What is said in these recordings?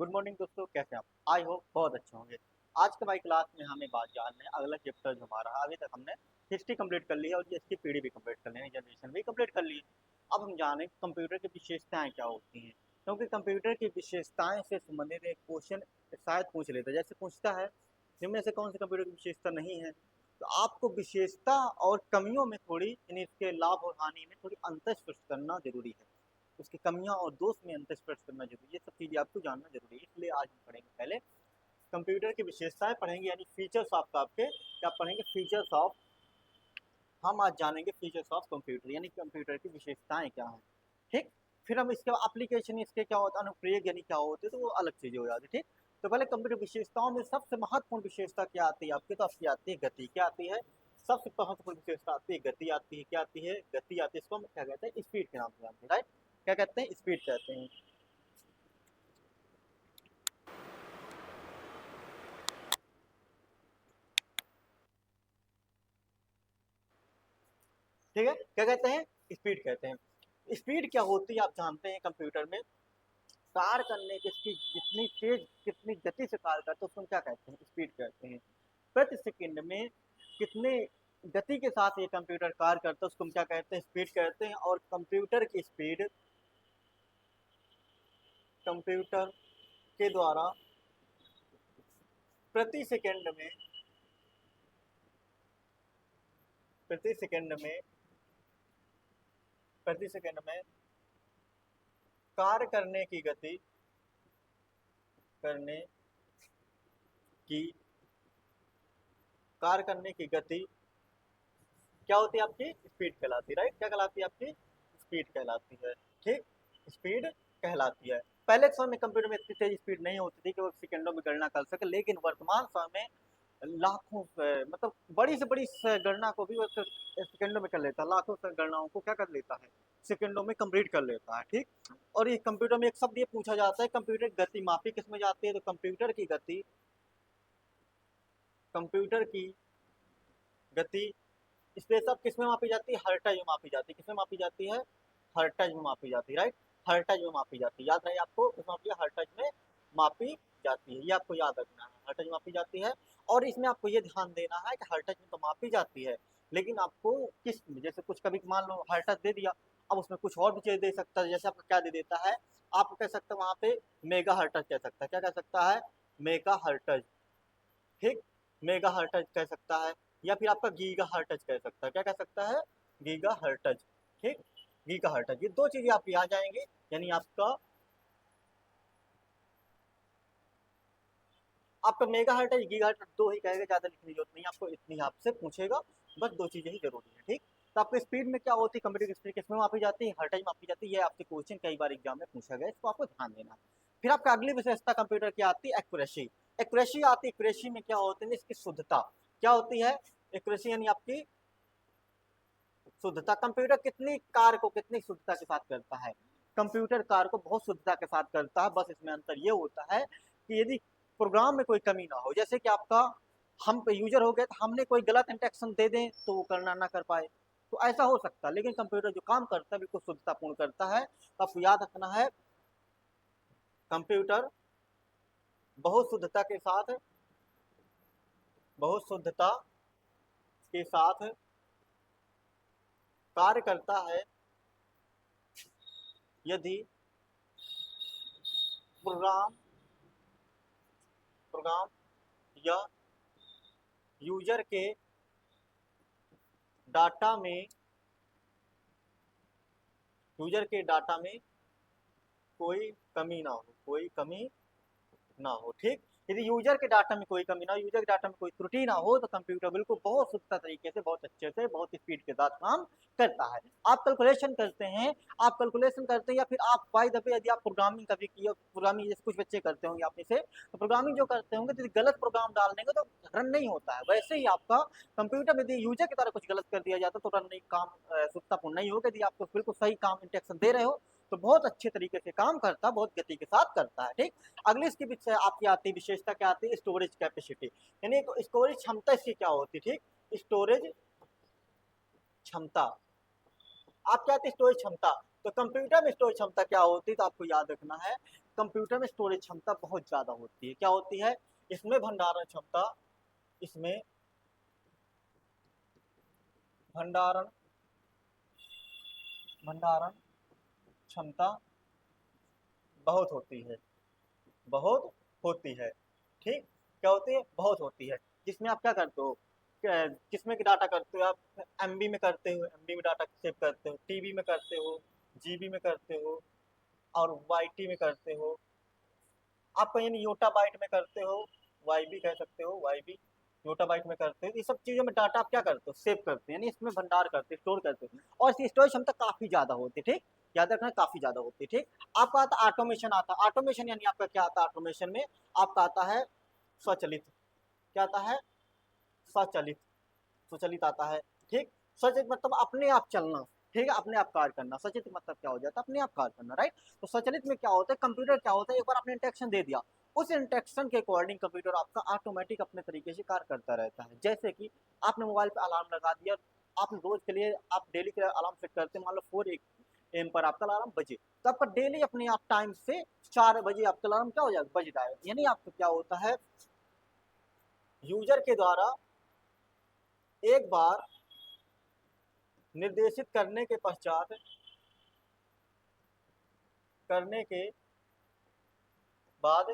Good morning दोस्तों, कैसे हैं आप? आई होप बहुत अच्छे होंगे। आज के हमारी क्लास में हमें बात जानना है अगला चैप्टर जो हमारा अभी तक हमने हिस्ट्री कंप्लीट कर ली है और इसकी पीढ़ी भी कंप्लीट कर ली है, जनरेशन भी कंप्लीट कर ली है। अब हम जानें कंप्यूटर की विशेषताएं क्या होती हैं, क्योंकि कंप्यूटर की विशेषताएं से संबंधित एक क्वेश्चन शायद पूछ लेता है। जैसे पूछता है जिनमें से कौन सी कंप्यूटर की विशेषता नहीं है, तो आपको विशेषता और कमियों में थोड़ी यानी इसके लाभ और हानि में थोड़ी अंतर स्पष्ट करना जरूरी है। उसकी कमियां और दोष में अंतर स्पष्ट करना जरूरी है। ये सब चीजें आपको जानना जरूरी है, इसलिए आज हम पढ़ेंगे पहले कंप्यूटर की विशेषताएं पढ़ेंगे, यानी फीचर्स ऑफ आपके क्या पढ़ेंगे, फीचर्स ऑफ। हम आज जानेंगे फीचर्स ऑफ कंप्यूटर, यानी कंप्यूटर की विशेषताएं क्या हैं। ठीक, फिर हम इसके एप्लीकेशन इसके क्या होता है, अनुप्रयोग यानी क्या होते हैं, तो वो अलग चीजें हो जाती है। ठीक, तो पहले कंप्यूटर विशेषताओं में सबसे महत्वपूर्ण विशेषता क्या आती है आपकी, तो आपकी आती है गति। क्या आती है? सबसे महत्वपूर्ण विशेषता आती है गति आती है। क्या आती है? गति आती है। इसको हम क्या कहते हैं? स्पीड के नाम से जानते हैं, राइट? क्या कहते हैं? स्पीड कहते हैं। ठीक है, क्या कहते हैं? स्पीड कहते हैं। स्पीड क्या होती है आप जानते हैं? कंप्यूटर में कार्य करने की इसकी जितनी तेज कितनी गति से कार्य करते हैं उसको हम क्या कहते हैं? स्पीड कहते हैं। प्रति सेकंड में कितने गति के साथ ये कंप्यूटर कार्य करता है उसको हम क्या कहते हैं? स्पीड कहते हैं। और कंप्यूटर के द्वारा प्रति सेकंड में प्रति सेकंड में प्रति सेकंड में कार्य करने की कार्य करने की गति क्या होती है? आपकी स्पीड कहलाती है, राइट? क्या कहलाती है? आपकी स्पीड कहलाती है। ठीक, स्पीड कहलाती है। पहले के समय में कंप्यूटर में इतनी तेज स्पीड नहीं होती थी कि वो सेकंडों में गणना कर सके, लेकिन वर्तमान समय में लाखों मतलब बड़ी से बड़ी गणना को भी वो सेकंडों में कर लेता है। लाखों गणनाओं को क्या कर लेता है? सेकंडों में कंप्लीट कर लेता है। ठीक, और ये कंप्यूटर में एक शब्द ये पूछा जाता है, कंप्यूटर की गति मापी किसमें जाती है? तो कंप्यूटर की गति स्पेस ऑफ किसमें मापी जाती है? हर्ट्ज में मापी जाती है। किसमें मापी जाती है? हर्ट्ज में मापी जाती है, राइट? हर्ट्ज में मापी जाती है। याद रहे आपको, किसमें मापी है? हर्ट्ज में मापी जाती है। ये आपको याद रखना है, हर्ट्ज में मापी जाती है। और इसमें आपको ये ध्यान देना है कि हर्ट्ज में तो मापी जाती है, लेकिन आपको किस, जैसे कुछ कभी मान लो हर्ट्ज दे दिया, अब उसमें कुछ और भी चीज दे सकता है। जैसे आपको क्या दे देता है, आप कह सकते हैं वहां पे मेगा हर्ट्ज कह सकता है। क्या कह सकता है? Mega hertz. ठीक, मेगा हर्ट्ज कह सकता है, या फिर आपका गीगा हर्ट्ज कह सकता है। क्या कह सकता है? Giga hertz. ठीक, गीगा हर्ट्ज, ये दो चीजें आपकी आ जाएंगे। यानी आपका मेगा हर्ट्ज गीगा हर्ट्ज दो ही कहेगा, ज्यादा लिखने की जरूरत नहीं, आपको इतनी आपसे पूछेगा, बस दो चीजें ही जरूरी है। ठीक, तो आपको स्पीड में क्या होती है? कंप्यूटर की स्पीड किसमें मापी जाती है? हर्ट्ज मापी जाती है। ये आपसे क्वेश्चन कई बार एग्जाम में पूछा गया, इसको आपको ध्यान देना है। फिर आपका अगली विशेषता कंप्यूटर की आती है एक्यूरेसी। एक्यूरेसी आती है, एक्यूरेसी में क्या होती है? इसकी शुद्धता। क्या होती है? एक्यूरेसी यानी आपकी शुद्धता। कंप्यूटर कितनी कार्य को कितनी शुद्धता के साथ करता है? कंप्यूटर कार्य को बहुत शुद्धता के साथ करता है। बस इसमें अंतर ये होता है कि यदि प्रोग्राम में कोई कमी ना हो, जैसे कि आपका हम यूजर हो गए तो हमने कोई गलत इंस्ट्रक्शन दे दें तो वो करना ना कर पाए, तो ऐसा हो सकता है। लेकिन कंप्यूटर जो काम करता है बिल्कुल शुद्धतापूर्ण करता है। तो आपको याद रखना है, कंप्यूटर बहुत शुद्धता के साथ बहुत शुद्धता के साथ कार्य करता है यदि प्रोग्राम प्रोग्राम या यूजर के डाटा में कोई कमी ना हो, कोई कमी ना हो। ठीक, यदि यूजर के डाटा में कोई कमी ना हो, यूजर के डाटा में कोई त्रुटि ना हो, तो कंप्यूटर बिल्कुल बहुत शुद्धता तरीके से, बहुत अच्छे से, बहुत स्पीड के साथ काम करता है। आप कैलकुलेशन करते हैं या फिर आप बाय द वे यदि आप प्रोग्रामिंग कभी किया, प्रोग्रामिंग जैसे कुछ बच्चे करते होंगे आप में से, तो प्रोग्रामिंग जो करते होंगे तो गलत प्रोग्राम डाल देंगे तो रन नहीं होता है। वैसे ही आपका कंप्यूटर में यदि यूजर की तरह कुछ गलत कर दिया जाता तो रन नहीं, काम शुद्धतापूर्ण नहीं होगा। यदि आपको बिल्कुल सही काम इंस्ट्रक्शन दे रहे हो तो बहुत अच्छे तरीके से काम करता है, बहुत गति के साथ करता है। ठीक, अगली इसकी आपकी आती है विशेषता, क्या आती है? स्टोरेज कैपेसिटी, यानी स्टोरेज क्षमता इसकी क्या होती है? ठीक, स्टोरेज क्षमता। आप क्या आती है? स्टोरेज क्षमता। तो कंप्यूटर में स्टोरेज क्षमता क्या होती है, तो आपको याद रखना है कंप्यूटर में स्टोरेज क्षमता बहुत ज़्यादा होती है। क्या होती है? इसमें भंडारण क्षमता, इसमें भंडारण भंडारण क्षमता बहुत होती है, बहुत होती है। ठीक, क्या होती है? बहुत होती है। जिसमें आप क्या करते हो, किसमें डाटा करते हो आप? एमबी में करते हो, एमबी में डाटा सेव करते हो, टीबी में करते हो, जीबी में करते हो, और वाईटी में करते हो। आप कहीं योटा बाइट में करते हो, वाईबी कह सकते हो, वाईबी योटा बाइट में करते हो। ये सब चीज़ों में डाटा आप क्या करते हो? सेव करते हैं, यानी इसमें भंडार करते हैं, स्टोर करते हैं, और इसकी स्टोरेज क्षमता काफ़ी ज़्यादा होती है। ठीक, याद रखना काफ़ी ज़्यादा होती है। ठीक, आपका आता ऑटोमेशन, आता ऑटोमेशन यानी आपका क्या आता है ऑटोमेशन में? आपका आता है स्वचालित। क्या आता है? स्वचालित, स्वचालित आता है। ठीक, स्वचालित मतलब अपने आप चलना। ठीक है, अपने आप कार्य करना। स्वचालित मतलब क्या हो जाता है? अपने आप कार्य करना, राइट। तो स्वचालित में क्या होता है, कंप्यूटर क्या होता है, एक बार आपने इंस्ट्रक्शन दे दिया, उस इंस्ट्रक्शन के अकॉर्डिंग कंप्यूटर आपका ऑटोमेटिक अपने तरीके से कार्य करता रहता है। जैसे कि आपने मोबाइल पे अलार्म लगा दिया, आप रोज के लिए आप डेली के अलार्म सेट करते हैं, मान लो 4 AM पर आपका अलार्म बजे, तो आपका डेली अपने आप टाइम से 4 बजे आपका अलार्म क्या हो जाएगा? बज जाएगा। यानी आपको क्या होता है, यूजर के द्वारा एक बार निर्देशित करने के पश्चात, करने के बाद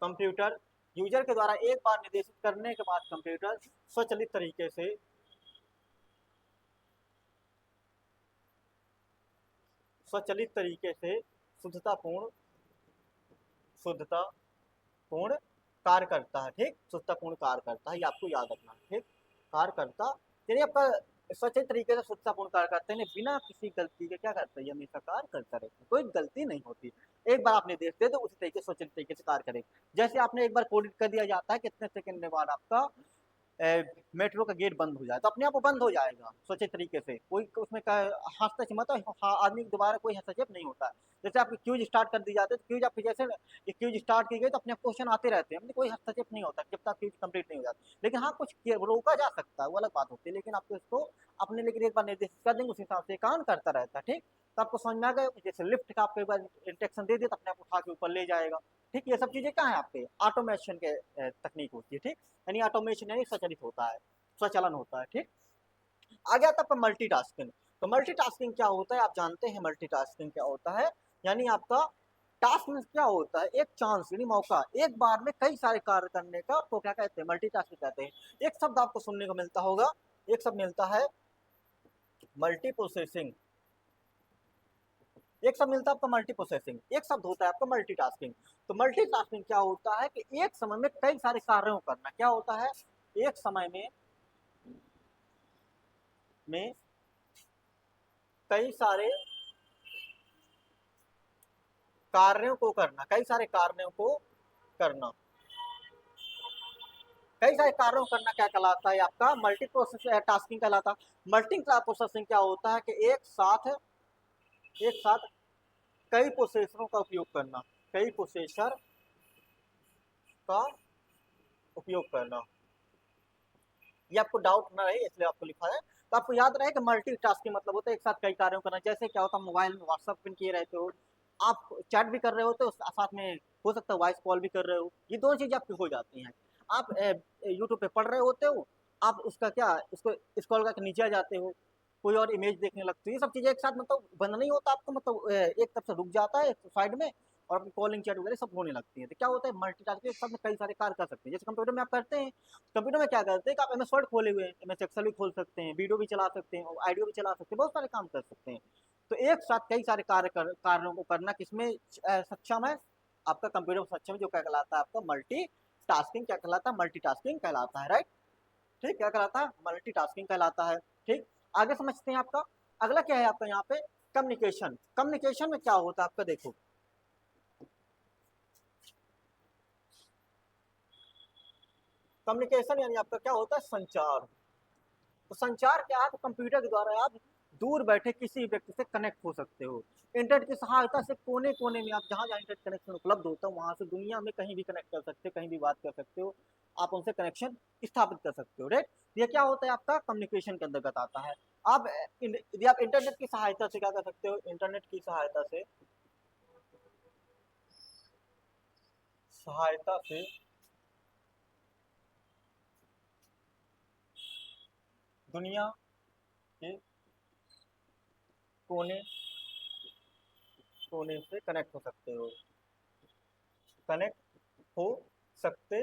कंप्यूटर, यूजर के द्वारा एक बार निर्देशित करने के बाद कंप्यूटर स्वचालित तरीके से, स्वचालित तरीके से शुद्धतापूर्ण, शुद्धतापूर्ण कार्य करता है। ठीक, शुद्धतापूर्ण कार्य करता है, ये आपको याद रखना है। ठीक, कार्य करता, यानी आपका स्वचालित तरीके से शुद्धतापूर्ण कार्य करते हैं, बिना किसी गलती के क्या करता है, ये हमेशा कार्य करता रहता है, कोई गलती नहीं होती। एक बार आप निर्देश दे दो, उसी तरीके से स्वचालित तरीके से कार्य करेगा। जैसे आपने एक बार कोडिट कर दिया जाता है, कितने सेकंड के बाद आपका मेट्रो का गेट बंद हो जाए, तो अपने आप वो बंद हो जाएगा स्वच्छ तरीके से, कोई उसमें हस्तक्षेप मतलब आदमी दोबारा कोई हस्तक्षेप नहीं होता है। जैसे आपकी क्यूज स्टार्ट कर दी जाती है, तो क्यूज आपकी जैसे क्यूज स्टार्ट की गई तो अपने आप क्वेश्चन आते रहते हैं, अपने कोई हस्तक्षेप नहीं होता जब तक क्यूज कंप्लीट नहीं हो जाती। लेकिन हाँ, कुछ रोका जा सकता है, वो अलग बात होती है, लेकिन आपको इसको अपने लेकिन एक बार निर्देशित कर देंगे, उस हिसाब से काम करता रहता है। ठीक, तो आपको समझ में आ गया, जैसे लिफ्ट का आपको एक बार इंस्ट्रक्शन दे दिया तो अपने आप उठा के ऊपर ले जाएगा। ठीक, ये सब चीजें क्या है आपके ऑटोमेशन के तकनीक होती है। ठीक, यानी ऑटोमेशन यानी स्वचालित होता है, स्वचालन होता है। ठीक, आगे आता है आपका मल्टीटास्किंग। तो मल्टीटास्किंग क्या होता है, आप जानते हैं मल्टीटास्किंग क्या होता है? यानी आपका टास्क में क्या होता है, एक चांस यानी मौका, एक बार में कई सारे कार्य करने का, तो क्या कहते हैं? मल्टीटास्किंग कहते हैं। एक शब्द आपको सुनने को मिलता होगा, एक शब्द मिलता है मल्टी प्रोसेसिंग, एक शब्द मिलता है आपका मल्टी प्रोसेसिंग, एक शब्द होता है आपका मल्टीटास्किंग। तो मल्टीटास्किंग क्या होता है कि एक समय में कई सारे कार्यों को करना। क्या होता है? एक समय में कई सारे कार्यों को करना, कई सारे कार्यों को करना, कई सारे कार्यों को करना क्या कहलाता है? आपका मल्टी प्रोसेस टास्किंग कहलाता है। मल्टी प्रोसेसिंग क्या होता है कि एक साथ कई प्रोसेसरों का उपयोग करना, कई प्रोसेसर का उपयोग करना। ये आपको डाउट ना रहे इसलिए आपको लिखा है, तो आपको याद रहे कि मल्टीटास्किंग मतलब होता है एक साथ कई कार्यों करना। जैसे क्या होता है, मोबाइल में व्हाट्सएप पिन किए रहते हो, आप चैट भी कर रहे होते हो, साथ में हो सकता है वॉइस कॉल भी कर रहे हो, ये दोनों चीजें आपकी हो जाती हैं। आप यूट्यूब पे पढ़ रहे होते हो, आप उसका क्या इसको स्क्रॉल करके नीचे आ जाते हो, कोई और इमेज देखने लगते हो, ये सब चीजें एक साथ मतलब बंद नहीं होता आपको, मतलब एक तरफ से रुक जाता है साइड में, और अपनी कॉलिंग चैट वगैरह सब होने लगती है। तो क्या होता है, मल्टीटास्किंग एक साथ में कई सारे कार्य कर सकते हैं। जैसे कंप्यूटर में आप करते हैं, कंप्यूटर में क्या करते हैं कि आप एमएस वर्ड खोले हुए हैं, एमएस एक्सेल भी खोल सकते हैं, वीडियो भी चला सकते हैं, ऑडियो भी चला सकते हैं, बहुत सारे काम कर सकते हैं। तो एक साथ कई सारे कार्यों को करना किसमें सक्षम है? आपका कंप्यूटर सक्षम है, जो क्या कहलाता है आपका मल्टी टास्किंग। क्या कहलाता है? मल्टीटास्किंग कहलाता है, राइट। ठीक, क्या कहलाता है? मल्टीटास्किंग कहलाता है। ठीक, आगे समझते हैं। आपका अगला क्या है आपका यहाँ पे? कम्युनिकेशन। कम्युनिकेशन में क्या होता है आपका? देखो, कम्युनिकेशन यानी आपका क्या होता है? संचार। तो संचार क्या है? तो कंप्यूटर के द्वारा आप दूर बैठे किसी व्यक्ति से कनेक्ट हो सकते हो। इंटरनेट की सहायता से कोने कोने में आप जहाँ जहाँ इंटरनेट कनेक्शन उपलब्ध होता है, वहां से दुनिया में कहीं भी कनेक्ट कर सकते हो, कहीं भी बात कर सकते हो, आप उनसे कनेक्शन स्थापित कर सकते हो, राइट। ये क्या होता है? आपका कम्युनिकेशन के अंतर्गत आता है। आप यदि आप इंटरनेट की सहायता से क्या कर सकते हो, इंटरनेट की सहायता से दुनिया के कोने कोने से कनेक्ट हो सकते हो, कनेक्ट हो सकते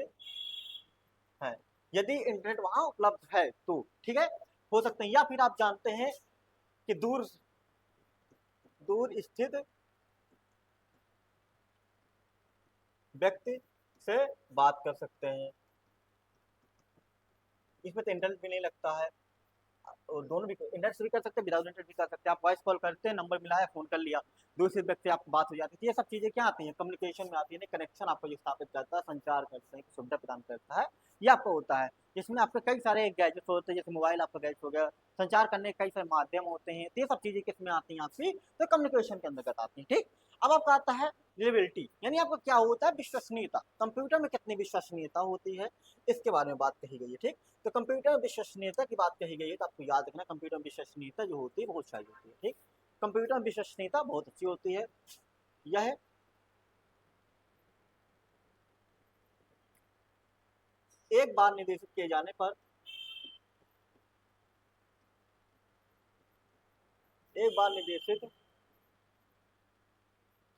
हैं, यदि इंटरनेट वहां उपलब्ध है तो, ठीक है, हो सकते हैं। या फिर आप जानते हैं कि दूर दूर स्थित व्यक्ति से बात कर सकते हैं, इसमें तो इंटरनेट भी नहीं लगता है, और दोनों भी इंटरनेट से भी कर सकते हैं, विदाउट इंटरनेट भी कर सकते हैं। आप वॉइस कॉल करते हैं, नंबर मिलाया, फोन कर लिया, दूसरे व्यक्ति से आपकी बात हो जाती है। ये सब चीजें क्या आती हैं, कम्युनिकेशन में आती है, कनेक्शन आपको जो स्थापित करता है, संचार करते हैं, सुविधा प्रदान करता है, ये आपको होता है। इसमें आपके कई सारे गैजेट्स होते हैं, जैसे मोबाइल आपका गैजेट हो गया, संचार करने के कई सारे माध्यम होते हैं, तो ये सब चीजें किसमें आती हैं आपकी, तो कम्युनिकेशन के अंतर्गत आती हैं, ठीक। अब आपका आता है रिलेबिलिटी, यानी आपको क्या होता है, विश्वसनीयता, कंप्यूटर में कितनी विश्वसनीयता होती है, इसके बारे में बात कही गई है, ठीक। तो कंप्यूटर विश्वसनीयता की बात कही गई है, तो आपको याद रखना कंप्यूटर विश्वसनीयता जो होती है बहुत अच्छी होती है, ठीक। कंप्यूटर विश्वसनीयता बहुत अच्छी होती है। यह एक बार निर्देशित किए जाने पर एक बार निर्देशित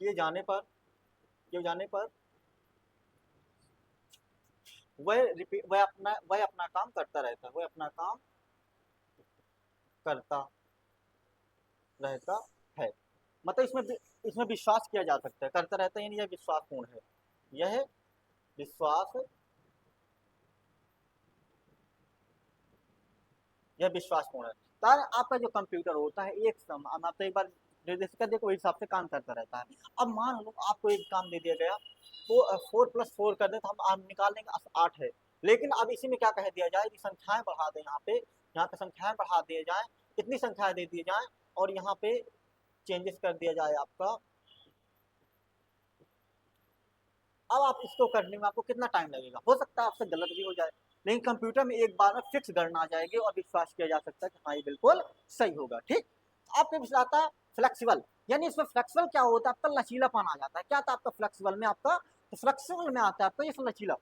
किए जाने पर वह अपना काम करता रहता है, वह अपना काम करता रहता है, मतलब इसमें विश्वास किया जा सकता है, करता रहता है, यानी यह विश्वासपूर्ण है, यह विश्वास यह विश्वासपूर्ण है। तार आपका जो कंप्यूटर होता है एक सम आप तो एक बार निर्देशित कर देखो, हिसाब से काम करता रहता है। अब मान लो आपको एक काम दे दिया गया, वो 4+4 कर दे, तो हम निकाल लेंगे 8 है, लेकिन अब इसी में क्या कह दिया जाए कि संख्याएं बढ़ा दें, यहाँ पे संख्याएं बढ़ा दिए जाए, इतनी संख्याएं दे दी जाए, और यहाँ पे चेंजेस कर दिया जाए आपका। अब आप इसको करने में आपको कितना टाइम लगेगा, हो सकता है आपसे गलत भी हो जाए, लेकिन कंप्यूटर में एक बार में फिक्स गणना आ जाएगी और विश्वास किया जा सकता है कि हाँ ये बिल्कुल सही होगा, ठीक। आपके विषय आता है फ्लेक्सिबल, यानी इसमें फ्लेक्सिबल क्या होता है, आपका लचीलापन आ जाता है। क्या था आपका फ्लेक्सिबल में, आपका तो फ्लेक्सिबल में आता है आपका ये लचीला,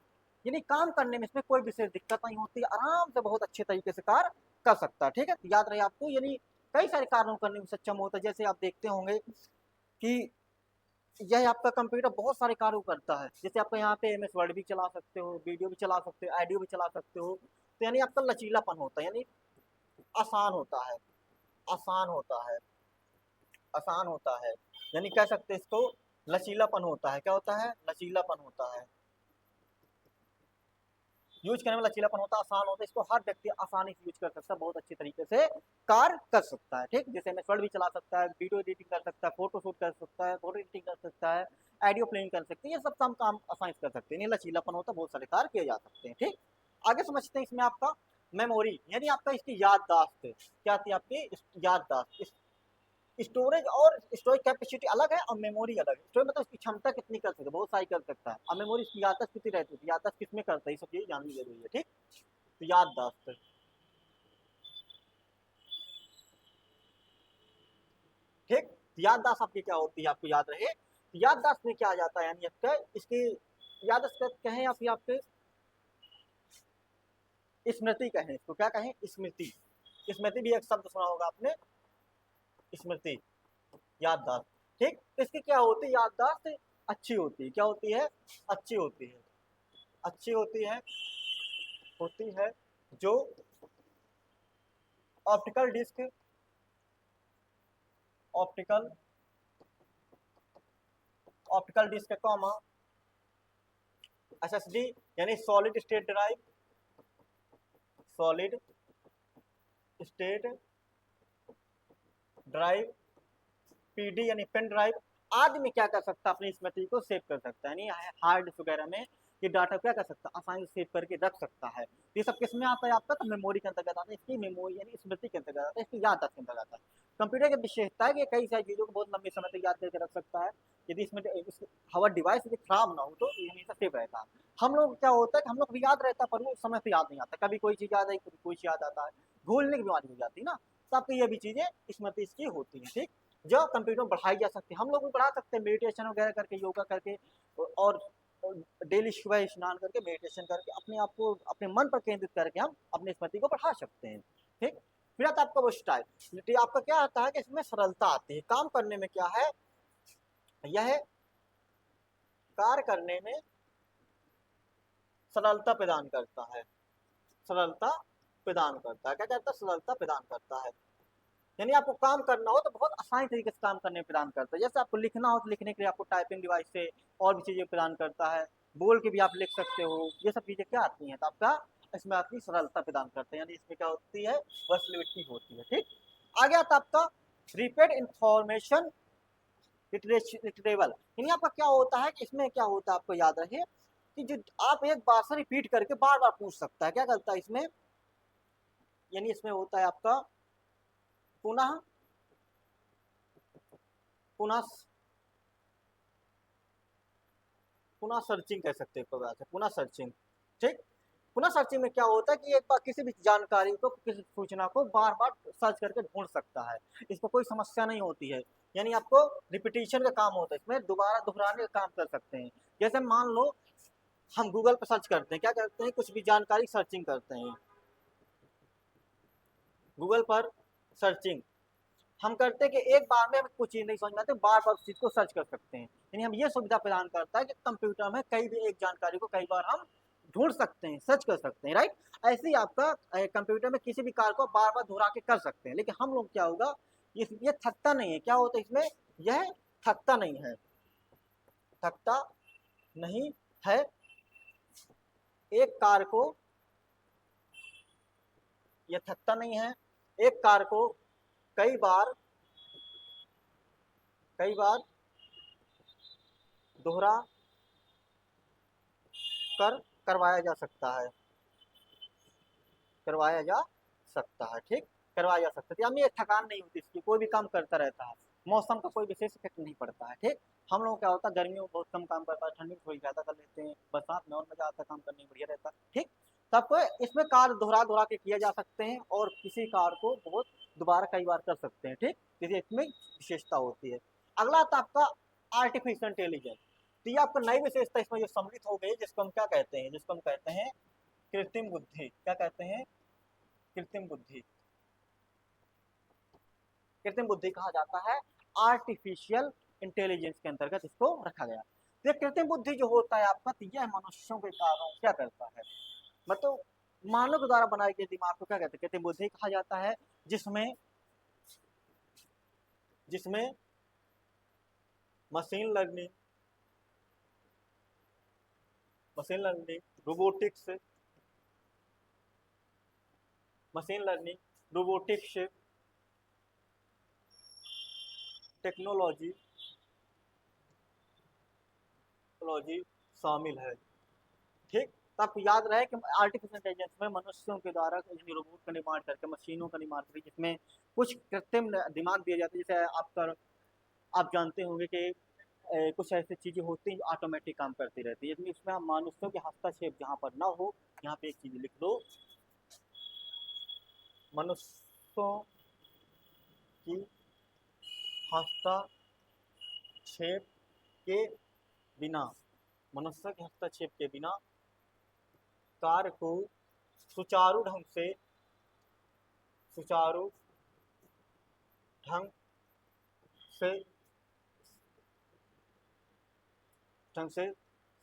यानी काम करने में इसमें कोई विशेष दिक्कत नहीं होती, आराम से बहुत अच्छे तरीके से कार्य कर सकता है, ठीक है। याद रहे आपको, यानी कई सारे कार्यों करने में सक्षम होता है। जैसे आप देखते होंगे कि यह आपका कंप्यूटर बहुत सारे कार्य करता है, जैसे आपका यहाँ पे एमएस वर्ड भी चला सकते हो, वीडियो भी चला सकते हो, ऑडियो भी चला सकते हो, तो यानी आपका लचीलापन होता है, यानी आसान होता है, आसान होता है, आसान होता है, यानी कह सकते हैं इसको लचीलापन होता है। क्या होता है, लचीलापन होता है, यूज करने में लचीलापन होता है, आसान होता है, इसको हर व्यक्ति आसानी से यूज कर सकता है, बहुत अच्छी तरीके से कार्य कर सकता है, ठीक। जैसे एमएस वर्ड भी चला सकता है, वीडियो एडिटिंग कर सकता है, फोटो शूट कर सकता है, फोटो एडिटिंग कर सकता है, ऑडियो प्लेइंग कर सकते हैं, ये सब काम आसानी से कर सकते हैं, लचीलापन होता है, बहुत सारे कार्य किए जा सकते हैं, ठीक। आगे समझते हैं इसमें आपका मेमोरी, यानी आपका इसकी याददाश्त, क्या थी आपकी याददाश्त, स्टोरेज और स्टोरेज कैपेसिटी अलग है और मेमोरी अलग है। स्टोरेज मतलब इसकी क्षमता कितनी कर सकते हैं, बहुत सारी कर सकता है, और मेमोरी इसकी याददाश्त कितनी रहती है, याददाश्त किसमें करता है, ये सब चीजें जाननी जरूरी है, ठीक। तो याददाश्त, ठीक, याददाश्त आपकी क्या होती है, आपको याद रहे, याददाश्त में क्या आ जाता है, यानी आपका इसकी याददाश्त कहें या फिर आपके स्मृति कहें, इसको क्या कहें, स्मृति, स्मृति भी एक शब्द सुना होगा आपने, स्मृति, याददाश्त, ठीक। इसकी क्या होती है, याददाश्त अच्छी होती है, क्या होती है, अच्छी होती है, अच्छी होती है जो optical disk, optical optical disk comma SSD, यानी solid state drive, solid state drive, PD यानी पेन ड्राइव आदि में क्या कर सकता है, अपनी स्मृति को सेव कर सकता है, यानी हार्ड डिस्क वगैरह में ये डाटा क्या कर सकता है, आसानी से सेव करके रख सकता है। ये सब किस में आता है आपका, तो मेमोरी के अंतर्गत आता है, इसकी मेमोरी यानी स्मृति के अंतर्गत आता है, इसकी याददाश्त के अंतर्गत आता है। कंप्यूटर की विशेषता है कि कई सारी चीजों को बहुत लंबे समय तक याद करके रख सकता है, यदि इसमें हमारा डिवाइस यदि खराब ना हो तो ये हमेशा सेव रहता है। हम लोग क्या होता है कि हम लोग भी याद रहता है, पर वो समय से याद नहीं आता, कभी कोई चीज याद आई, कभी कोई चीज याद आता है, भूलने की बीमारी हो जाती है ना। तो आपकी ये भी चीजें स्मृति इसकी होती है। ठीक, जो कंप्यूटर में बढ़ाई जा सकती है, हम लोग भी बढ़ा सकते हैं मेडिटेशन वगैरह करके, योगा करके, और डेली सुबह स्नान करके, मेडिटेशन करके अपने आप को अपने मन पर केंद्रित करके हम अपनी स्मृति को बढ़ा सकते हैं। ठीक, फिर आता है आपका वो स्टाइल। आपका क्या आता है कि इसमें सरलता आती है काम करने में। क्या है यह, कार्य करने में सरलता प्रदान करता है, सरलता प्रदान करता है। क्या करता है, सरलता प्रदान करता है। यानी आपको काम करना हो तो बहुत आसानी तरीके से काम करने प्रदान करता है। जैसे आपको लिखना हो तो लिखने के लिए आपको टाइपिंग डिवाइस से और भी चीजें प्रदान करता है, बोल के भी आप लिख सकते हो। ये सब चीजें क्या आती हैं, तो आपका इसमें आपकी सरलता प्रदान करते हैं, यानी इसमें क्या होती है, वर्सटिलिटी होती है। ठीक, आगे आता आपका रिपीट इंफॉर्मेशन रिट्रीवल। यानी आपका क्या होता है कि इसमें क्या होता है, आपको याद रहे कि जो आप एक बार से रिपीट करके बार बार पूछ सकता है। क्या करता है इसमें, यानी इसमें होता है आपका पुनः पुनः पुनः सर्चिंग कह सकते हैं, पुनः सर्चिंग। ठीक, पुनः सर्चिंग में क्या होता है कि एक बार किसी भी जानकारी को, किसी सूचना को बार बार सर्च करके ढूंढ सकता है, इसको कोई समस्या नहीं होती है। यानी आपको रिपीटिशन का काम होता है, इसमें दोबारा दोहराने का काम कर सकते हैं। जैसे मान लो हम गूगल पर सर्च करते हैं, क्या करते हैं, कुछ भी जानकारी सर्चिंग करते हैं, गूगल पर सर्चिंग हम करते हैं कि एक बार में हमें कुछ चीज नहीं समझ में आती, बार बार उस चीज को सर्च कर सकते हैं। यानी हम ये सुविधा प्रदान करता है कि कंप्यूटर में कई भी एक जानकारी को कई बार हम ढूंढ सकते हैं, सर्च कर सकते हैं। राइट, ऐसे ही आपका कंप्यूटर में किसी भी कार्य को बार बार दोहरा के कर सकते हैं। लेकिन हम लोग क्या होगा, ये थकता नहीं है। क्या होता है इसमें, यह थकता नहीं है, थकता नहीं है। एक कार्य को, यह थकता नहीं है, एक कार्य को कई बार दोहरा कर करवाया जा सकता है, करवाया जा सकता है। ठीक, करवाया जा सकता है, यानी ये थकान नहीं होती इसकी, कोई भी काम करता रहता है, मौसम का कोई विशेष इफेक्ट नहीं पड़ता है। ठीक, हम लोग क्या होता है गर्मियों में बहुत कम काम करता है, ठंडी में थोड़ी ज्यादा कर लेते हैं, बरसात में और मजा आता है काम करने में, बढ़िया रहता है। ठीक, तब इसमें कार्य दोहरा दोहरा के किया जा सकते हैं और किसी कार्य को बहुत दोबारा कई बार कर सकते हैं। ठीक, इसलिए इसमें विशेषता होती है। अगला आता आपका आर्टिफिशियल इंटेलिजेंस। तो ये आपको नई विशेषता इसमें जो सम्मिलित हो गई, जिसको हम क्या कहते हैं, जिसको हम कहते हैं कृत्रिम बुद्धि। क्या कहते हैं, कृत्रिम बुद्धि। कृत्रिम बुद्धि कहा जाता है आर्टिफिशियल इंटेलिजेंस के अंतर्गत इसको रखा गया। ये कृत्रिम बुद्धि जो होता है आपका, यह मनुष्यों के कार्यों क्या करता है, मतलब मानव के द्वारा बनाए गए दिमाग को क्या कहते हैं, कृत्रिम बुद्धि कहा जाता है, जिसमें जिसमें मशीन लर्निंग, रोबोटिक्स, टेक्नोलॉजी शामिल है। ठीक, तो आपको याद रहे कि आर्टिफिशियल इंटेलिजेंस में मनुष्यों के द्वारा यानी रोबोट का निर्माण करके, मशीनों का निर्माण करके, जिसमें कुछ कृत्रिम दिमाग दिए जाते हैं। जैसे आप जानते होंगे कि कुछ ऐसी चीजें होती हैं जो ऑटोमेटिक काम करती रहती है, इसमें हम मनुष्यों के हस्तक्षेप जहाँ पर ना हो, यहाँ पे एक चीज लिख दो, मनुष्यों की हस्तक्षेप के बिना, मनुष्य के हस्तक्षेप के बिना कार्य को सुचारू ढंग से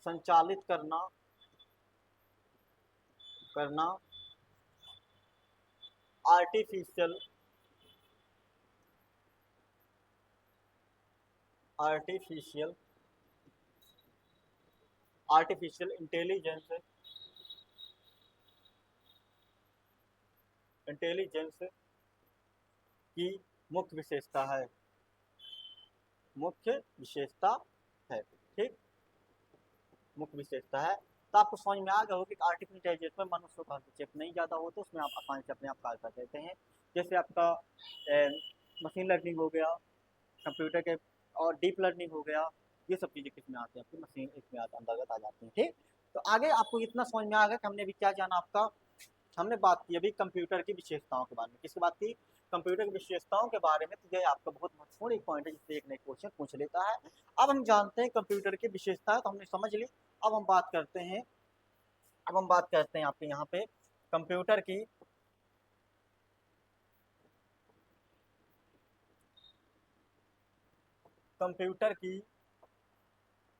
संचालित करना आर्टिफिशियल इंटेलिजेंस की मुख्य विशेषता है, ठीक, मुख्य विशेषता है। तो आपको समझ में आ गया हो कि आर्टिफिशियल इंटेलिजेंस में मनुष्यों का हस्तक्षेप नहीं ज्यादा होता, उसमें आप आसानी से अपने आप कार्य कर देते हैं। जैसे आपका मशीन लर्निंग हो गया, कंप्यूटर के, और डीप लर्निंग हो गया, ये सब चीजें किसमें आती हैं, आपकी मशीन इसमें अंतर्गत आ जाती हैं। ठीक, तो आगे आपको इतना समझ में आ गया कि हमने अभी क्या जाना, हमने बात की अभी कंप्यूटर की विशेषताओं के बारे में। किसकी बात की, कंप्यूटर की विशेषताओं के बारे में, तो यह आपका बहुत महत्वपूर्ण एक पॉइंट है जिससे एक नई क्वेश्चन पूछ लेता है। अब हम जानते हैं कंप्यूटर की विशेषताएं तो हमने समझ ली। अब हम बात करते हैं आपके यहाँ पे कंप्यूटर की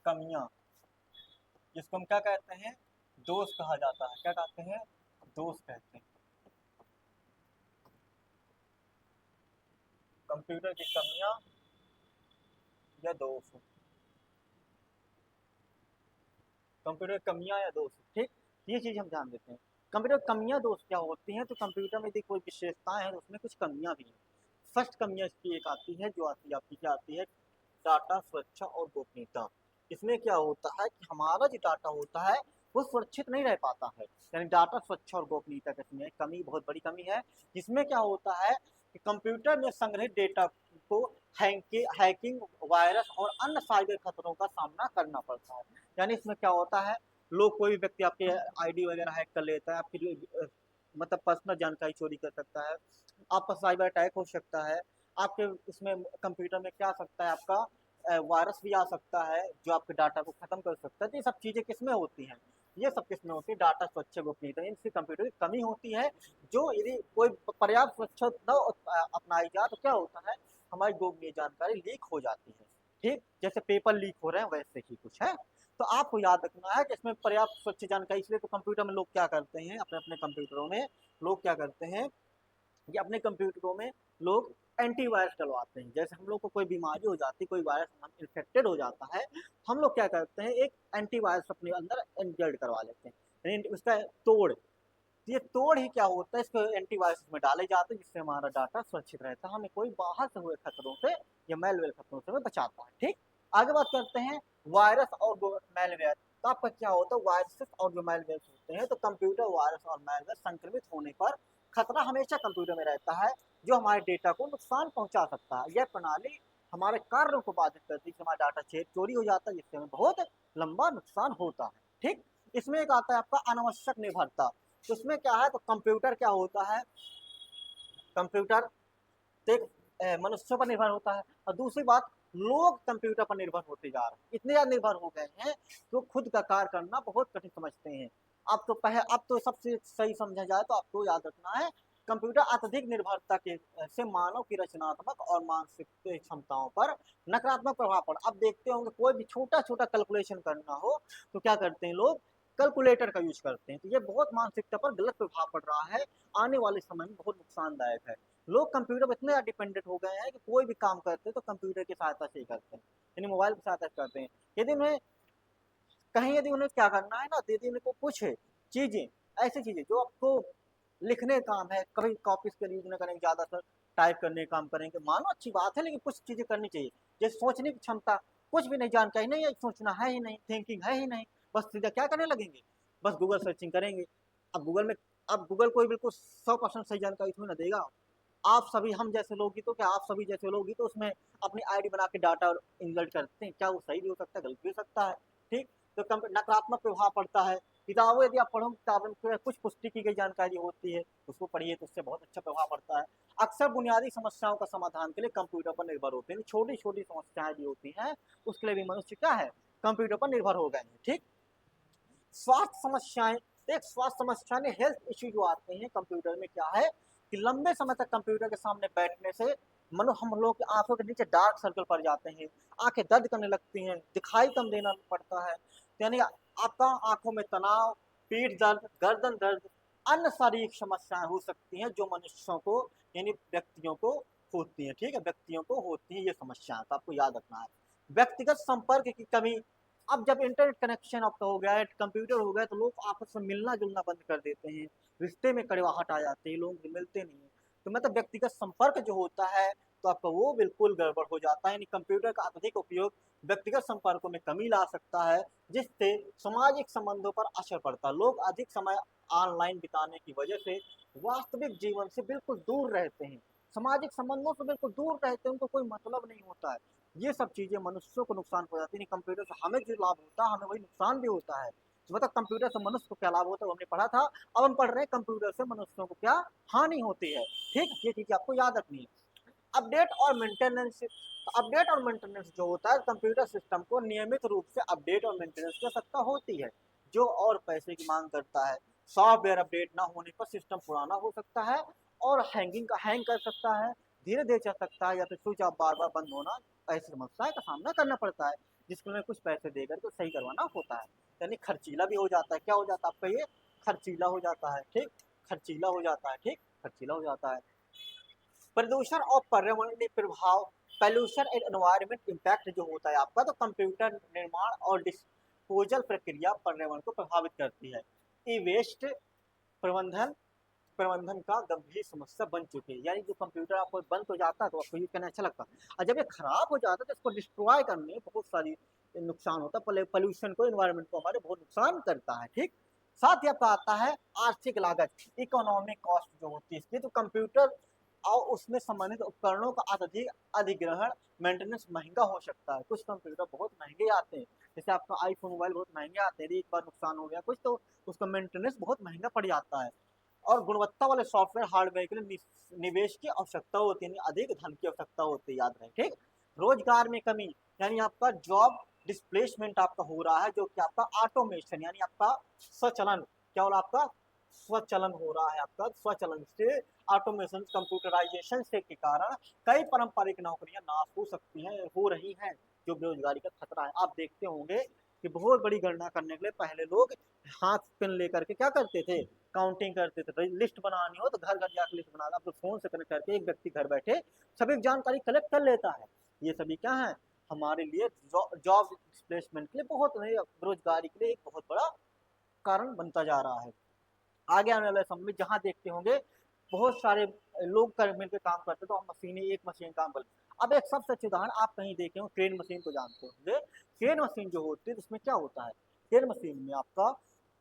कमियां, जिसको हम क्या कहते हैं, दोष कहा जाता है। क्या कहते हैं, दोष कहते हैं। कंप्यूटर की कमियां या दोष, कंप्यूटर की कमियां या दोष, ठीक, ये चीज हम जान लेते हैं। कंप्यूटर कमियां दोष क्या होती हैं, तो कंप्यूटर में यदि कोई विशेषताएं हैं तो उसमें कुछ कमियां भी हैं। फर्स्ट कमियां इसकी एक आती है, जो आती है आपकी, क्या आती है, डाटा सुरक्षा और गोपनीयता। इसमें क्या होता है कि हमारा जो डाटा होता है वो सुरक्षित नहीं रह पाता है, यानी डाटा सुरक्षा और गोपनीयता का इसमें कमी, बहुत बड़ी कमी है। जिसमें क्या होता है कि कंप्यूटर में संग्रहित डेटा को हैकिंग, वायरस और अन्य साइबर खतरों का सामना करना पड़ता है। यानी इसमें क्या होता है, लोग, कोई भी व्यक्ति आपके आईडी वगैरह हैक कर लेता है, आपकी मतलब पर्सनल जानकारी चोरी कर सकता है, आपका साइबर अटैक हो सकता है, आपके इसमें कंप्यूटर में क्या आ सकता है, आपका वायरस भी आ सकता है जो आपके डाटा को खत्म कर सकता है। तो ये सब चीजें किसमें होती हैं, ये सब किसमें होती है, डाटा सुरक्षा गोपनीयता, इनसे कंप्यूटर की कमी होती है। जो यदि कोई पर्याप्त सुरक्षा न अपनाई जाए तो क्या होता है, हमारी गोपनीय जानकारी लीक हो जाती है। ठीक, जैसे पेपर लीक हो रहे हैं वैसे ही कुछ है। तो आपको याद रखना है कि इसमें पर्याप्त सुरक्षा जानकारी, इसलिए तो कंप्यूटर में लोग क्या करते हैं, अपने अपने कंप्यूटरों में लोग क्या करते हैं, ये अपने कंप्यूटरों में लोग एंटीवायरस डलवाते हैं। जैसे हम लोग को कोई बीमारी हो जाती है, कोई वायरस हम इन्फेक्टेड हो जाता है, हम लोग क्या करते हैं, एक एंटीवायरस अपने अंदर इंजर्ड करवा लेते हैं, यानी उसका तोड़, ये तोड़ ही क्या होता है, इसको एंटीवायरस में डाले जाते हैं जिससे हमारा डाटा सुरक्षित रहता है, हमें कोई बाहर से हुए खतरों से या मेलवेयर खतरों से बचाता है। ठीक, आगे बात करते हैं वायरस और मेलवेयर। तो आपका क्या होता है, वायरसेस और जो मेलवेयर होते हैं, तो कंप्यूटर वायरस और मेलवेयर संक्रमित होने पर खतरा हमेशा कंप्यूटर में रहता है, जो हमारे डेटा को नुकसान पहुंचा सकता है। यह प्रणाली हमारे कार्यों को बाधित करती है, हमारा डाटा चोरी हो जाता है जिससे हमें बहुत लंबा नुकसान होता है। ठीक, इसमें एक आता है आपका अनावश्यक निर्भरता। तो इसमें क्या है, तो कंप्यूटर क्या होता है, कंप्यूटर एक मनुष्यों पर निर्भर होता है, और दूसरी बात, लोग कंप्यूटर पर निर्भर होते जा रहे हैं, इतने ज्यादा निर्भर हो गए हैं तो खुद का कार्य करना बहुत कठिन समझते हैं। अब तो सबसे सही समझा जाए तो आपको याद रखना है, कंप्यूटर अत्यधिक निर्भरता के से मानव की रचनात्मक और मानसिक क्षमताओं पर नकारात्मक प्रभाव पड़ा। अब देखते होंगे कोई भी छोटा छोटा कैलकुलेशन करना हो तो क्या करते हैं लोग, कैलकुलेटर का यूज करते हैं, तो ये बहुत मानसिकता पर गलत प्रभाव पड़ रहा है, आने वाले समय में बहुत नुकसानदायक है। लोग कंप्यूटर पर इतने डिपेंडेंट हो गए हैं कि कोई भी काम करते हैं तो कंप्यूटर की सहायता से ही करते हैं, यानी मोबाइल की सहायता से करते हैं। यदि उन्हें कहीं, यदि उन्हें क्या करना है ना, यदि उनको कुछ चीजें, ऐसी चीजें जो आपको लिखने का काम है, कभी कॉपीज का यूज न करेंगे, ज्यादातर टाइप करने का काम करेंगे, मानो अच्छी बात है, लेकिन कुछ चीजें करनी चाहिए, जैसे सोचने की क्षमता, कुछ भी नहीं, जानकारी नहीं है, सोचना है ही नहीं, थिंकिंग है ही नहीं, बस सीधा क्या करने लगेंगे, बस गूगल सर्चिंग करेंगे। अब गूगल में, अब गूगल कोई बिल्कुल 100% सही जानकारी थोड़ी ना देगा। आप सभी, हम जैसे लोग ही तो, क्या आप सभी जैसे लोग ही तो उसमें अपनी आईडी बना के डाटा इंसर्ट करते हैं, क्या वो सही भी हो सकता है, गलत भी हो सकता है। ठीक, तो नकारात्मक प्रभाव पड़ता है। किताबें यदि आप पढ़ो, किताबों में कुछ पुष्टि की गई जानकारी होती है, उसको पढ़िए तो उससे बहुत अच्छा प्रभाव पड़ता है। अक्सर बुनियादी समस्याओं का समाधान के लिए कंप्यूटर पर निर्भर होते हैं, छोटी छोटी समस्याएं भी होती हैं उसके लिए भी मनुष्य क्या है, कंप्यूटर पर निर्भर हो गए हैं। ठीक, स्वास्थ्य समस्याएं, एक स्वास्थ्य समस्याएं, हेल्थ इश्यू जो आते हैं कंप्यूटर में, क्या है कि लंबे समय तक कंप्यूटर के सामने बैठने से मनो हम लोग की आंखों के नीचे डार्क सर्कल पड़ जाते हैं, आंखें दर्द करने लगती हैं, दिखाई कम देना पड़ता है, यानी आपका आंखों में तनाव, पीठ दर्द, गर्दन दर्द, अन्य शारीरिक समस्याएं हो सकती हैं जो मनुष्यों को, यानी व्यक्तियों को होती हैं। ठीक है, व्यक्तियों को होती है ये समस्याएं, तो आपको याद रखना है। व्यक्तिगत संपर्क की कमी, अब जब इंटरनेट कनेक्शन आपका हो गया है, कंप्यूटर हो गया, तो लोग आपस में मिलना जुलना बंद कर देते हैं, रिश्ते में कड़वाहट आ जाती है, लोग मिलते नहीं है, तो मतलब व्यक्तिगत संपर्क जो होता है तो आपका वो बिल्कुल गड़बड़ हो जाता है, यानी कंप्यूटर का अत्यधिक उपयोग व्यक्तिगत संपर्कों में कमी ला सकता है, जिससे सामाजिक संबंधों पर असर पड़ता है। लोग अधिक समय ऑनलाइन बिताने की वजह से वास्तविक जीवन से बिल्कुल दूर रहते हैं, सामाजिक संबंधों से बिल्कुल दूर रहते हैं, उनको कोई मतलब नहीं होता है। ये सब चीजें मनुष्यों को नुकसान पहुंचाती है, कंप्यूटर से हमें जो लाभ होता है हमें वही नुकसान भी होता है। मतलब कंप्यूटर से मनुष्य को क्या लाभ होता है वो हमने पढ़ा था। अब हम पढ़ रहे हैं कंप्यूटर से मनुष्यों को क्या हानि होती है। ठीक, ये चीज आपको याद रखनी है। अपडेट और मेंटेनेंस, अपडेट और मेंटेनेंस जो होता है कंप्यूटर सिस्टम को नियमित रूप से अपडेट और मेंटेनेंस की आवश्यकता होती है, जो और पैसे की मांग करता है। सॉफ्टवेयर अपडेट ना होने पर सिस्टम पुराना हो सकता है और हैंग कर सकता है, धीरे धीरे चल सकता है, या फिर स्विच ऑफ बार बार बंद होना, ऐसी समस्याएं का सामना करना पड़ता है, जिसके लिए कुछ पैसे देकर के सही करवाना होता है। यानी खर्चीला भी हो जाता है। क्या हो जाता है आपका ये? खर्चीला हो जाता है। ठीक, खर्चीला हो जाता है। ठीक, खर्चीला हो जाता है। प्रदूषण और पर्यावरणीय प्रभाव, पॉल्यूशन एंड एनवायरमेंट इम्पैक्ट जो होता है आपका, तो कंप्यूटर निर्माण और डिस्पोजल प्रक्रिया पर्यावरण को प्रभावित करती है। ई वेस्ट प्रबंधन प्रबंधन का गंभीर समस्या बन चुकी है। यानी जो कंप्यूटर आपको बंद हो जाता है तो आपको यूज करना अच्छा लगता है, और जब ये खराब हो जाता है तो इसको डिस्ट्रॉय करने में बहुत सारी नुकसान होता है। पॉल्यूशन को, इन्वायरमेंट को हमारे बहुत नुकसान करता है। ठीक, साथ ही आपका आता है आर्थिक लागत, इकोनॉमिक कॉस्ट जो होती है इसकी, तो कंप्यूटर और उसमें संबंधित उपकरणों का अत्यधिक अधिग्रहण, मेंटेनेंस महंगा हो सकता है। कुछ कंप्यूटर बहुत महंगे आते हैं, जैसे आपका आईफोन मोबाइल बहुत महंगे आते हैं, एक बार नुकसान हो गया कुछ तो उसका मेंटेनेंस बहुत महंगा पड़ जाता है। और गुणवत्ता वाले सॉफ्टवेयर हार्डवेयर के लिए निवेश की आवश्यकता होती है, अधिक धन की आवश्यकता होती है, याद रहे। ठीक, रोजगार में कमी, यानी आपका जॉब डिस्प्लेसमेंट आपका हो रहा है, जो कि आपका ऑटोमेशन यानी आपका स्वचलन, क्या हो रहा है आपका स्वचलन हो रहा है। आपका स्वचलन से, ऑटोमेशन कंप्यूटराइजेशन से के कारण कई पारंपरिक नौकरियां नाश हो सकती हैं, हो रही हैं, जो बेरोजगारी का खतरा है। आप देखते होंगे कि बहुत बड़ी गणना करने के लिए पहले लोग हाथ पेन लेकर के क्या करते थे, काउंटिंग करते थे। लिस्ट बनानी हो तो घर घर जाकर लिस्ट बना, आप तो फोन से कनेक्ट करके एक व्यक्ति घर बैठे सभी जानकारी कलेक्ट कर लेता है। ये सभी क्या है हमारे लिए जॉब डिस्प्लेसमेंट के लिए, बहुत बेरोजगारी के लिए एक बहुत बड़ा कारण बनता जा रहा है। आगे आने वाले समय में जहां देखते होंगे बहुत सारे लोग कर मिलकर काम करते तो हम मशीनें, एक मशीन काम कर। अब एक सबसे अच्छी उदाहरण आप कहीं देखे हो, क्रेन मशीन को जानते होंगे। क्रेन मशीन जो होती है उसमें क्या होता है, क्रेन मशीन में आपका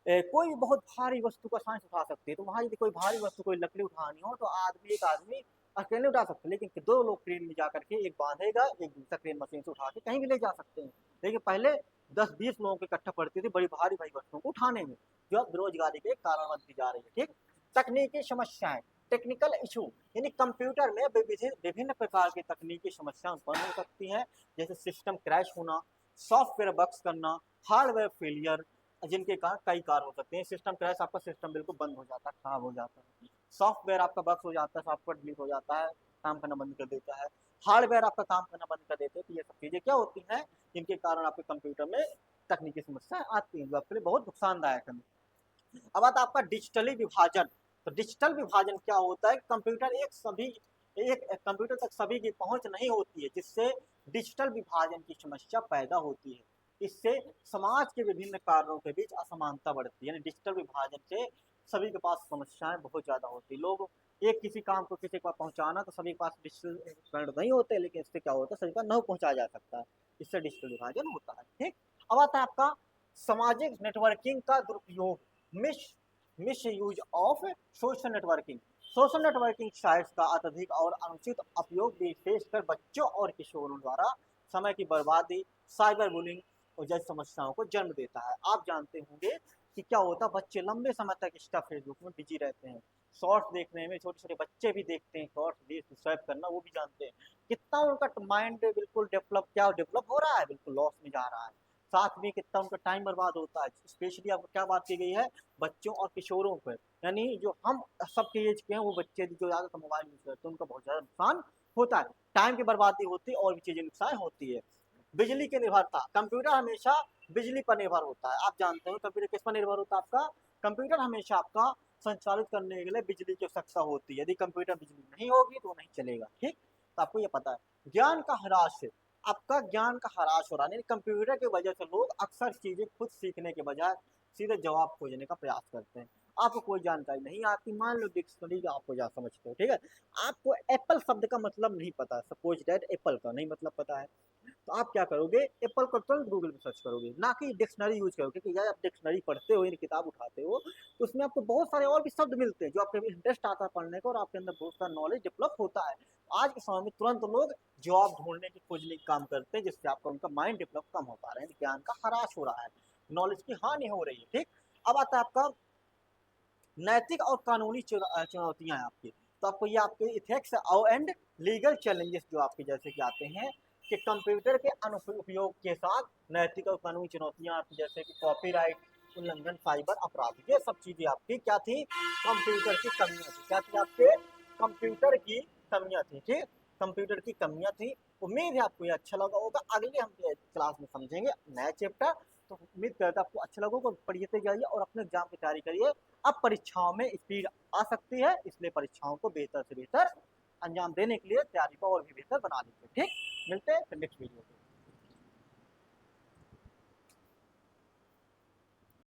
कोई भी बहुत भारी वस्तु का साइंस उठा सकते हैं। तो वहां यदि कोई भारी वस्तु, कोई लकड़ी उठानी हो तो एक आदमी अकेले उठा सकते हैं, लेकिन दो लोग क्रेन में जाकर के एक बांधेगा, एक दूसरा क्रेन मशीन से उठा के कहीं भी ले जा सकते हैं। लेकिन पहले 10-20 लोगों की इकट्ठा पड़ती थी बड़ी भारी भारी वस्तुओं को उठाने में, जो अब बेरोजगारी के कारण बनती जा रही है। ठीक, तकनीकी समस्याएं, टेक्निकल इशू, यानी कंप्यूटर में विभिन्न प्रकार की तकनीकी समस्याएं उत्पन्न हो सकती हैं, जैसे सिस्टम क्रैश होना, सॉफ्टवेयर बग्स करना, हार्डवेयर फेलियर, जिनके कारण कई कारण हो सकते हैं। सिस्टम क्रैश, आपका सिस्टम बिल्कुल बंद हो जाता है, खराब हो जाता है। सॉफ्टवेयर आपका बग्स हो जाता है, सॉफ्टवेयर डिलीट हो जाता है, काम करना बंद कर देता है। हार्डवेयर आपका काम करना बंद कर देते हैं। तो ये सब चीजें क्या होती हैं जिनके कारण आपके कंप्यूटर में तकनीकी समस्याएं आती हैं, जो आपके लिए बहुत नुकसानदायक है। अब आता है आपका डिजिटली विभाजन। तो डिजिटल विभाजन क्या होता है, कंप्यूटर एक कंप्यूटर तक सभी की पहुंच नहीं होती है, जिससे डिजिटल विभाजन की समस्या पैदा होती है। इससे समाज के विभिन्न कारणों के बीच असमानता बढ़ती है, यानी डिजिटल विभाजन से सभी के पास समस्याएं बहुत ज्यादा होती है। लोग एक किसी काम को किसी के पास पहुंचाना तो सभी के पास डिजिटल उपकरण नहीं होते, लेकिन इससे क्या होता है सभी का नहीं पहुंचाया जा सकता है, इससे डिजिटल विभाजन होता है। ठीक, अब आता है आपका सामाजिक नेटवर्किंग का दुरुपयोग, miss miss use of social networking. Social networking sites का अत्यधिक और अनुचित उपयोग विशेषकर बच्चों और किशोरों द्वारा समय की बर्बादी, साइबर बुलिंग और जैसी समस्याओं को जन्म देता है। आप जानते होंगे कि क्या होता है, बच्चे लंबे समय तक इंस्टा फेसबुक में बिजी रहते हैं, शॉर्ट्स देखने में, छोटे छोटे बच्चे भी देखते हैं शॉर्ट्स, रील्स स्वाइप करना वो भी जानते हैं। कितना उनका माइंड बिल्कुल डेवलप हो रहा है, बिल्कुल लॉस में जा रहा है। साथ में कितना उनका टाइम बर्बाद होता है। स्पेशली आपको क्या बात की गई है, बच्चों और किशोरों पर, यानी जो हम सबके एज के हैं वो बच्चे जो ज्यादा मोबाइल यूज करते हैं उनका बहुत ज्यादा नुकसान होता है, टाइम की बर्बादी होती है और भी चीजें नुकसान होती है। बिजली की निर्भरता, कंप्यूटर हमेशा बिजली पर निर्भर होता है। आप जानते हो कंप्यूटर किस पर निर्भर होता है आपका, कंप्यूटर हमेशा आपका संचालित करने के लिए बिजली की आवश्यकता होती है। यदि कंप्यूटर बिजली नहीं होगी तो नहीं चलेगा। ठीक, तो आपको ये पता है। ज्ञान का ह्रास, आपका ज्ञान का ह्रास हो रहा है, कंप्यूटर की वजह से लोग अक्सर चीजें खुद सीखने के बजाय सीधे जवाब खोजने का प्रयास करते हैं। आपको कोई जानकारी नहीं आती, मान लो डिक्शनरी का आपको जा समझते हो, ठीक है, आपको एप्पल शब्द का मतलब नहीं पता, सपोज दैट एप्पल का नहीं मतलब पता है, तो आप क्या करोगे, एप्पल को तुरंत गूगल में सर्च करोगे, ना कि डिक्शनरी यूज करोगे। कि यार आप डिक्शनरी पढ़ते हो, किताब उठाते हो, तो उसमें आपको बहुत सारे और भी शब्द मिलते हैं जो आपके इंटरेस्ट आता है पढ़ने का, और आपके अंदर बहुत सारा नॉलेज डेवलप होता है। आज के समय में तुरंत लोग जवाब ढूंढने की खोजने का काम करते हैं, जिससे आपका उनका माइंड डेवलप कम हो पा रहा है, ज्ञान का ह्रास हो रहा है। नॉलेज की हानि हो रही है। ठीक, अब आता है आपका नैतिक और कानूनी चुनौतियां हैं आपकी। तो आपको ये आपके इथिक्स और एंड लीगल चैलेंजेस जो आपके जैसे कि आते हैं कि कंप्यूटर के अनुपयोग के साथ नैतिक और कानूनी चुनौतियां आपकी जैसे कि कॉपीराइट उल्लंघन, साइबर अपराध, ये सब चीजें आपकी क्या थी, कंप्यूटर की कमियां थी। क्या थी आपके, कंप्यूटर की कमियां थी। ठीक, कंप्यूटर की कमियां थी। उम्मीद है आपको ये अच्छा लगा होगा। अगले हम क्लास में समझेंगे नया चैप्टर। तो उम्मीद करता हूं आपको अच्छा लगा होगा। पढ़ते जाइए और अपने एग्जाम की तैयारी करिए। अब परीक्षाओं में स्पीड आ सकती है, इसलिए परीक्षाओं को बेहतर से बेहतर अंजाम देने के लिए तैयारी को और भी बेहतर बना लीजिए। ठीक, मिलते हैं फिर नेक्स्ट वीडियो में।